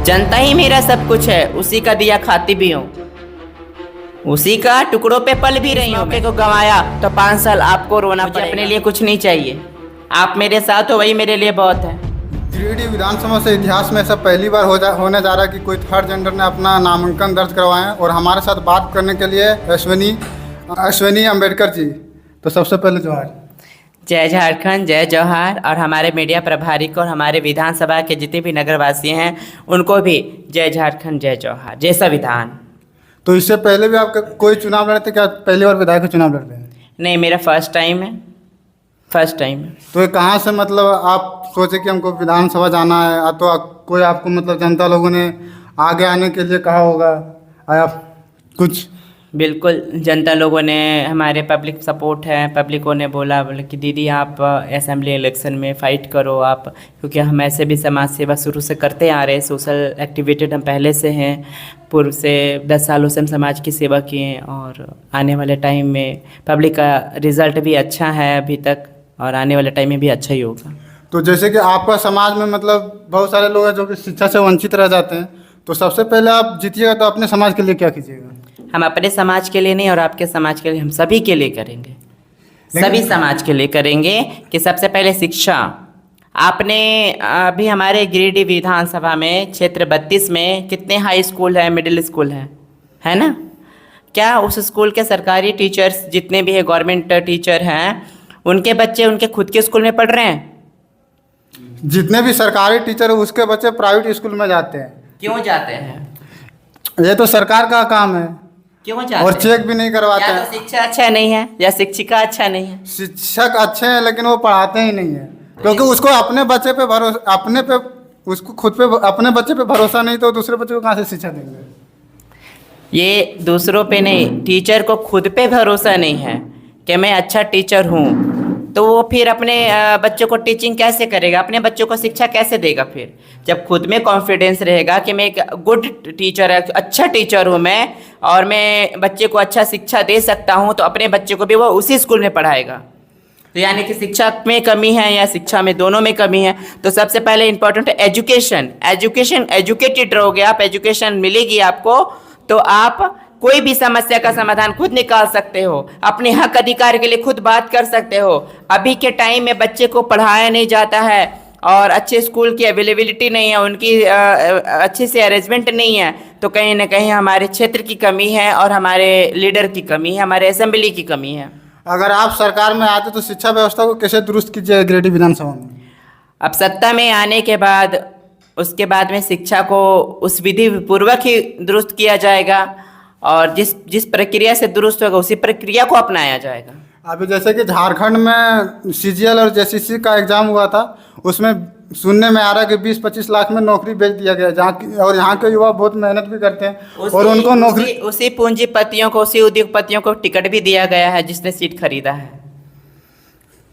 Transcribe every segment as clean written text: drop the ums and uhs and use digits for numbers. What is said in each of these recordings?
जनता ही मेरा सब कुछ है, उसी का दिया खाती भी हूँ, उसी का टुकड़ों पे पल भी रही हूँ। मौके को गंवाया तो 5 साल आपको रोना पड़ेगा। अपने लिए कुछ नहीं चाहिए, आप मेरे साथ हो वही मेरे लिए बहुत है। गिरिडीह विधानसभा से इतिहास में ऐसा पहली बार होने जा रहा है कि कोई थर्ड जेंडर ने अपना नामांकन दर्ज करवाए हैं। और हमारे साथ बात करने के लिए अश्विनी अम्बेडकर जी। तो सबसे पहले जोहार। जय झारखंड, जय जौहार। और हमारे मीडिया प्रभारी को और हमारे विधानसभा के जितने भी नगरवासी हैं उनको भी जय झारखंड, जय जौहार, जय संविधान। तो इससे पहले भी आप कोई चुनाव लड़ते, क्या पहली बार विधायक का चुनाव लड़ते हैं? नहीं, मेरा फर्स्ट टाइम है, फर्स्ट टाइम है। तो ये कहाँ से मतलब आप सोचे कि हमको विधानसभा जाना है? तो कोई आपको मतलब जनता लोगों ने आगे आने के लिए कहा होगा, आप कुछ? बिल्कुल, जनता लोगों ने, हमारे पब्लिक सपोर्ट है, पब्लिकों ने बोला कि दीदी आप असेंबली इलेक्शन में फ़ाइट करो आप, क्योंकि हम ऐसे भी समाज सेवा शुरू से करते आ रहे हैं, सोशल एक्टिवेटेड हम पहले से हैं, पूर्व से 10 सालों से हम समाज की सेवा किए और आने वाले टाइम में पब्लिक का रिज़ल्ट भी अच्छा है अभी तक और आने वाले टाइम में भी अच्छा ही होगा। तो जैसे कि आपका समाज में मतलब बहुत सारे लोग हैं जो कि शिक्षा से वंचित रह जाते हैं, तो सबसे पहले आप जीतिएगा तो अपने समाज के लिए क्या कीजिएगा? हम अपने समाज के लिए नहीं और आपके समाज के लिए, हम सभी के लिए करेंगे, सभी समाज के लिए करेंगे। कि सबसे पहले शिक्षा, आपने अभी हमारे गिरिडीह विधानसभा में क्षेत्र 32 में कितने हाई स्कूल है, मिडिल स्कूल है ना? क्या उस स्कूल के सरकारी टीचर्स जितने भी है, गवर्नमेंट टीचर हैं, उनके बच्चे उनके खुद के स्कूल में पढ़ रहे हैं? जितने भी सरकारी टीचर है उसके बच्चे प्राइवेट स्कूल में जाते हैं। क्यों जाते हैं? ये तो सरकार का काम है। क्यों जाते और हैं? चेक भी नहीं करवाते या हैं। तो शिक्षा अच्छा नहीं है या शिक्षिका अच्छा नहीं है। शिक्षक अच्छे हैं लेकिन वो पढ़ाते ही नहीं है, क्योंकि उसको अपने बच्चे पे भरोसा, उसको खुद पे अपने बच्चे पे भरोसा नहीं, तो दूसरे बच्चे को कहाँ से शिक्षा देंगे? ये दूसरों पे नहीं, टीचर को खुद पे भरोसा नहीं है कि मैं अच्छा टीचर हूँ, तो वो फिर अपने बच्चों को टीचिंग कैसे करेगा, अपने बच्चों को शिक्षा कैसे देगा? फिर जब खुद में कॉन्फिडेंस रहेगा कि मैं एक गुड टीचर है, अच्छा टीचर हूँ मैं और मैं बच्चे को अच्छा शिक्षा दे सकता हूँ, तो अपने बच्चे को भी वो उसी स्कूल में पढ़ाएगा। तो यानी कि शिक्षा में कमी है या शिक्षा में, दोनों में कमी है। तो सबसे पहले इंपॉर्टेंट है एजुकेशन। एजुकेटेड रहोगे आप, एजुकेशन मिलेगी आपको, तो आप कोई भी समस्या का समाधान खुद निकाल सकते हो, अपने हक अधिकार के लिए खुद बात कर सकते हो। अभी के टाइम में बच्चे को पढ़ाया नहीं जाता है और अच्छे स्कूल की अवेलेबिलिटी नहीं है, उनकी अच्छे से अरेंजमेंट नहीं है, तो कहीं ना कहीं हमारे क्षेत्र की कमी है और हमारे लीडर की कमी है, हमारे असेंबली की कमी है। अगर आप सरकार में आते तो शिक्षा व्यवस्था को कैसे दुरुस्त कीजिएगा गिरिडीह विधानसभा में? अब सत्ता में आने के बाद, उसके बाद में शिक्षा को उस विधि पूर्वक ही दुरुस्त किया जाएगा और जिस प्रक्रिया से दुरुस्त होगा उसी प्रक्रिया को अपनाया जाएगा। अभी जैसे कि झारखंड में CGL और JCC का एग्जाम हुआ था, उसमें सुनने में आ रहा है कि 20-25 लाख में नौकरी बेच दिया गया, और यहाँ के युवा बहुत मेहनत भी करते हैं और उनको नौकरी, उसी पूंजीपतियों को, उसी उद्योगपतियों को टिकट भी दिया गया है जिसने सीट खरीदा है।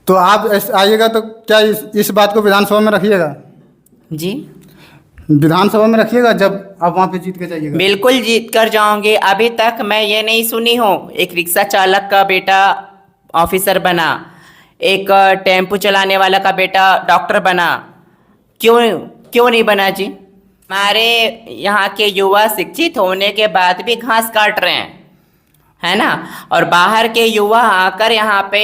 तो आप आइएगा तो क्या इस बात को विधानसभा में रखिएगा? जी, विधानसभा में रखिएगा जब आप वहाँ पे जीत के जाइएगा। बिल्कुल जीत कर जाओगे। अभी तक मैं ये नहीं सुनी हूँ एक रिक्शा चालक का बेटा ऑफिसर बना, एक टेम्पो चलाने वाला का बेटा डॉक्टर बना। क्यों नहीं बना जी? हमारे यहाँ के युवा शिक्षित होने के बाद भी घास काट रहे हैं, है ना? और बाहर के युवा आकर यहाँ पे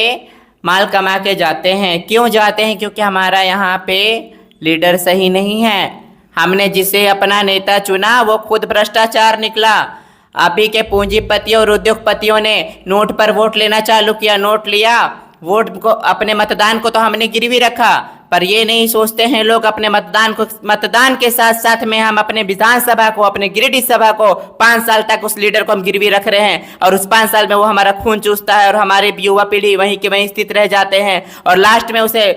माल कमा के जाते हैं। क्यों जाते हैं? क्योंकि हमारा यहाँ पे लीडर सही नहीं है। हमने जिसे अपना नेता चुना वो खुद भ्रष्टाचार निकला। अभी के पूंजीपतियों और उद्योगपतियों ने नोट पर वोट लेना चालू किया, नोट लिया, वोट को, अपने मतदान को तो हमने गिरवी रखा, पर ये नहीं सोचते हैं लोग अपने मतदान के साथ साथ में हम अपने विधानसभा को, अपने गिरिडीह सभा को 5 साल तक उस लीडर को हम गिरवी रख रहे हैं और उस 5 साल में वो हमारा खून चूसता है और हमारे युवा पीढ़ी वहीं के वहीं स्थित रह जाते हैं और लास्ट में उसे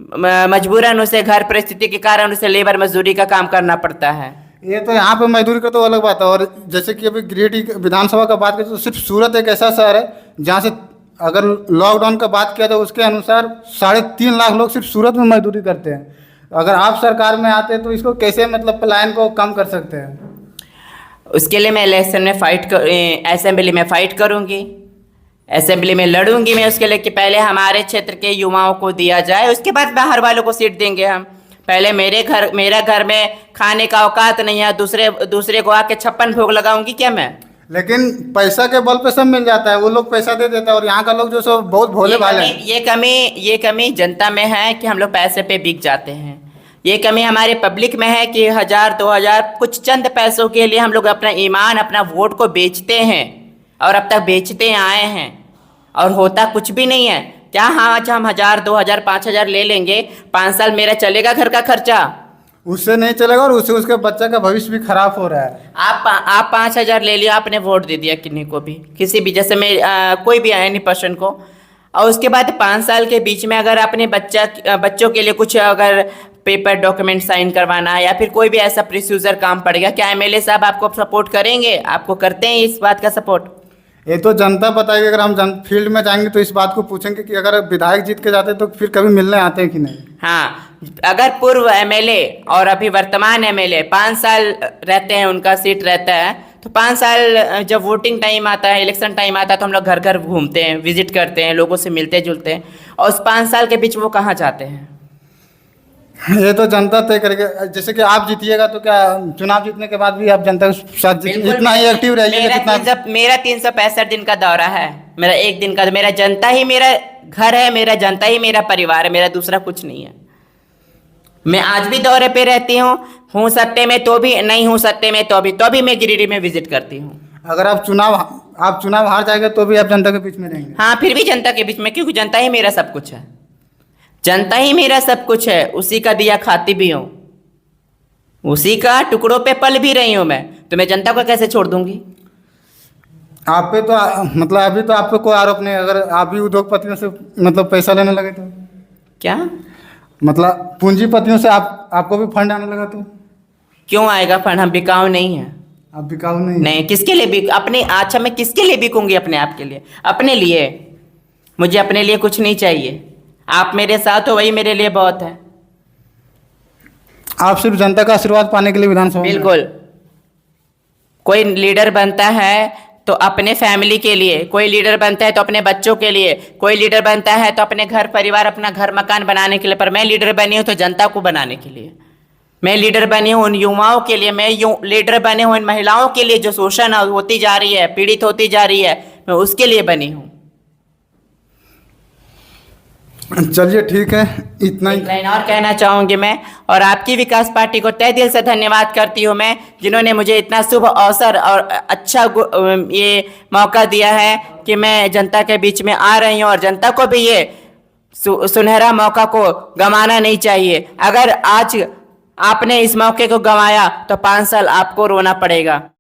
मजबूरन, उसे घर परिस्थिति के कारण उसे लेबर मजदूरी का काम करना पड़ता है। ये तो यहाँ पे मजदूरी का तो अलग बात है। और जैसे कि अभी गिरिडीह विधानसभा का बात करें तो सिर्फ सूरत एक ऐसा शहर है जहाँ से अगर लॉकडाउन का बात किया तो उसके अनुसार 3.5 लाख लोग सिर्फ सूरत में मजदूरी करते हैं। अगर आप सरकार में आते हैं तो इसको कैसे मतलब पलायन को कम कर सकते हैं? उसके लिए मैं इलेक्शन में असेंबली में फाइट करूँगी, असेंबली में लड़ूंगी मैं उसके लिए कि पहले हमारे क्षेत्र के युवाओं को दिया जाए, उसके बाद बाहर वालों को सीट देंगे हम। पहले मेरा घर में खाने का औकात नहीं है, दूसरे को आके 56 भोग लगाऊंगी क्या मैं? लेकिन पैसा के बल पे सब मिल जाता है, वो लोग पैसा दे देता है, और यहाँ का लोग जो सो बहुत भोले भाले हैं। ये कमी जनता में है कि हम लोग पैसे पे बिक जाते हैं। ये कमी हमारे पब्लिक में है कि 1000-2000 कुछ चंद पैसों के लिए हम लोग अपना ईमान, अपना वोट को बेचते हैं, और अब तक बेचते आए हैं, और होता कुछ भी नहीं है। क्या हाँ, अच्छा हम 1000-2000 5000 ले लेंगे, 5 साल मेरा चलेगा घर का खर्चा? उससे नहीं चलेगा, और उससे उसके बच्चे का भविष्य भी खराब हो रहा है। आप 5000 ले लिया, आपने वोट दे दिया किन्हीं को भी, किसी भी, जैसे मैं कोई भी एनी पर्सन को, और उसके बाद 5 साल के बीच में अगर अपने बच्चों के लिए कुछ अगर पेपर डॉक्यूमेंट साइन करवाना या फिर कोई भी ऐसा प्रोसीजर काम पड़ेगा, क्या एमएलए साहब आपको सपोर्ट करेंगे? आपको करते हैं इस बात का सपोर्ट? ये तो जनता बताएगी। अगर हम फील्ड में जाएंगे तो इस बात को पूछेंगे कि अगर विधायक जीत के जाते तो फिर कभी मिलने आते हैं कि नहीं। हाँ, अगर पूर्व एमएलए और अभी वर्तमान एमएलए 5 साल रहते हैं, उनका सीट रहता है, तो 5 साल जब वोटिंग टाइम आता है, इलेक्शन टाइम आता है, तो हम लोग घर घर घूमते हैं, विजिट करते हैं, लोगों से मिलते जुलते हैं, और उस 5 साल के बीच वो कहाँ जाते हैं? ये तो जनता तय करेगी। जैसे कि आप जीतिएगा तो क्या चुनाव जीतने के बाद भी आप जनता के साथ इतना ही एक्टिव रहिएगा जितना। मेरा 365 दिन का दौरा है, मेरा एक दिन का, मेरा जनता ही मेरा घर है, मेरा जनता ही मेरा परिवार है, मेरा दूसरा कुछ नहीं है। मैं आज भी दौरे पे रहती हूँ सत्ते में तो भी, नहीं हूँ सत्ते में तो भी मैं गिरिडीह में विजिट करती हूँ। अगर आप चुनाव हार जाएंगे तो भी आप जनता के बीच में रहेंगे। हाँ, फिर भी जनता के बीच में, क्योंकि जनता ही मेरा सब कुछ है, जनता ही मेरा सब कुछ है। उसी का दिया खाती भी हूँ, उसी का टुकड़ों पे पल भी रही हूँ मैं, तो मैं जनता को कैसे छोड़ दूंगी? आप पे तो मतलब अभी तो आप पे कोई आरोप नहीं। अगर आप भी उद्योगपतियों से मतलब पैसा लेने लगे तो क्या मतलब पूंजीपतियों से आपको भी फंड आने लगा तो क्यों आएगा फंड? हम बिकाऊ नहीं है। आप बिकाऊ नहीं? नहीं, किसके लिए बिक अपने? अच्छा, मैं किसके लिए बिकूंगी? अपने आप के लिए, अपने लिए। मुझे अपने लिए कुछ नहीं चाहिए। आप मेरे साथ हो, वही मेरे लिए बहुत है। आप सिर्फ जनता का आशीर्वाद पाने के लिए विधानसभा में? बिल्कुल। कोई लीडर बनता है तो अपने फैमिली के लिए, कोई लीडर बनता है तो अपने बच्चों के लिए, कोई लीडर बनता है तो अपने घर परिवार, अपना घर मकान बनाने के लिए। पर मैं लीडर बनी हूँ तो जनता को बनाने के लिए। मैं लीडर बनी हूँ उन युवाओं के लिए, मैं लीडर बने हूँ इन महिलाओं के लिए जो शोषण होती जा रही है, पीड़ित होती जा रही है, मैं उसके लिए बनी हूँ। चलिए ठीक है, इतना ही। एक लाइन और कहना चाहूंगी मैं, और आपकी विकास पार्टी को तहे दिल से धन्यवाद करती हूँ मैं, जिन्होंने मुझे इतना शुभ अवसर और अच्छा ये मौका दिया है कि मैं जनता के बीच में आ रही हूँ, और जनता को भी ये सुनहरा मौका को गंवाना नहीं चाहिए। अगर आज आपने इस मौके को गंवाया तो 5 साल आपको रोना पड़ेगा।